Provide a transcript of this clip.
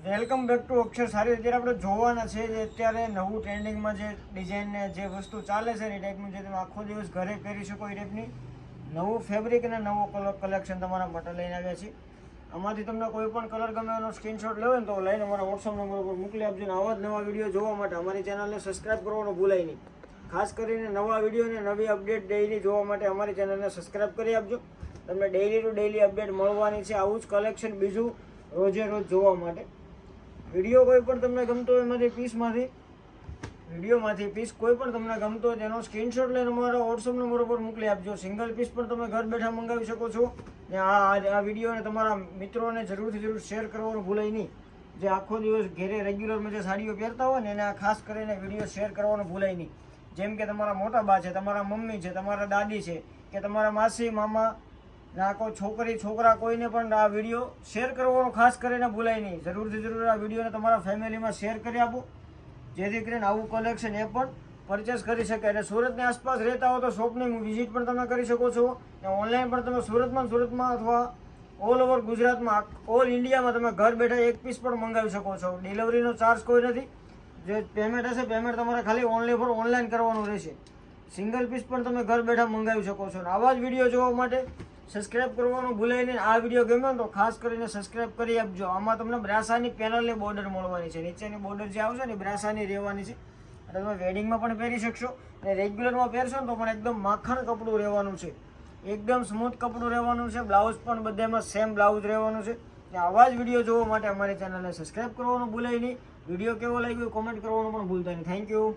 Welcome back to અક્ષર સારી. અત્યારે આપણે જોવાના છે જે અત્યારે નવું ટ્રેન્ડિંગમાં જે ડિઝાઇન ને જે વસ્તુ ચાલે છે એ ટાઈપનું જે તમે આખો દિવસ ઘરે પહેરી શકો એ ટાઈપની નવું ફેબ્રિક અને નવો કલર કલેક્શન તમારા માટે લઈને આવ્યા છીએ. આમાંથી તમને કોઈ પણ કલર ગમે એનો સ્ક્રીનશોટ લેવો ને તો લઈને અમારા વોટ્સઅપ નંબર પર મોકલી આપજો. ને આવા જ નવા વિડીયો જોવા માટે અમારી ચેનલને સબસ્ક્રાઈબ કરવાનું ભૂલાય નહીં. ખાસ કરીને નવા વિડીયો અને નવી અપડેટ ડેઈલી જોવા માટે અમારી ચેનલને સબસ્ક્રાઈબ કરી આપજો. તમને ડેઈલી ટુ ડેઈલી અપડેટ મળવાની છે. આવું જ કલેક્શન બીજું રોજે રોજ જોવા માટે વિડીયો કોઈ પણ તમને ગમતો હોય એમાંથી વિડીયોમાંથી પીસ કોઈ પણ તમને ગમતો હોય તેનો સ્ક્રીનશોટ લઈને અમારા વોટ્સઅપ નંબર પર મોકલી આપજો. સિંગલ પીસ પણ તમે ઘર બેઠા મંગાવી શકો છો. ને આ વિડીયોને તમારા મિત્રોને જરૂર શેર કરવાનું ભૂલાય નહીં. જે આખો દિવસ ઘેરે રેગ્યુલરમાં જે સાડીઓ પહેરતા હોય ને એને ખાસ કરીને વિડીયો શેર કરવાનું ભૂલાય નહીં. જેમ કે તમારા મોટા બા છે, તમારા મમ્મી છે, તમારા દાદી છે કે તમારા માસી મામા ના કોઈ છોકરી છોકરા કોઈને પણ આ વિડીયો શેર કરવાનો ખાસ કરીને ભૂલાય નહીં. જરૂર આ વિડીયોને તમારા ફેમિલીમાં શેર કરી આપો જેથી કરીને આવું કલેક્શન એ પણ પરચેસ કરી શકે. અને સુરતની આસપાસ રહેતા હો તો શોપની વિઝિટ પણ તમે કરી શકો છો. અને ઓનલાઈન પણ તમે સુરતમાં અથવા ઓલ ઓવર ગુજરાતમાં ઓલ ઇન્ડિયામાં તમે ઘર બેઠા એક પીસ પણ મંગાવી શકો છો. ડિલિવરીનો ચાર્જ કોઈ નથી. જે પેમેન્ટ હશે પેમેન્ટ તમારે ખાલી ઓનલાઈન કરવાનું રહેશે. સિંગલ પીસ પણ તમે ઘર બેઠા મંગાવી શકો છો. આવા જ વિડીયો જોવા માટે સબસ્ક્રાઈબ કરવાનું ભૂલાય નહીં. આ વિડીયો ગમ્યો તો ખાસ કરીને સબસ્ક્રાઈબ કરી આપજો. આમાં તમને બ્રાસાની પેનલની બોર્ડર મળવાની છે. નીચેની બોર્ડર જે આવશે ને બ્રાસાની રહેવાની છે. એટલે તમે વેડિંગમાં પણ પહેરી શકશો અને રેગ્યુલરમાં પહેરશો ને તો પણ એકદમ માખણ કપડું રહેવાનું છે. એકદમ સ્મૂથ કપડું રહેવાનું છે. બ્લાઉઝ પણ બધામાં સેમ બ્લાઉઝ રહેવાનું છે. આવા જ વિડીયો જોવા માટે અમારી ચેનલને સબસ્ક્રાઈબ કરવાનું ભૂલાય નહીં. વિડીયો કેવો લાગ્યો કોમેન્ટ કરવાનું પણ ભૂલતા નહીં. Thank you.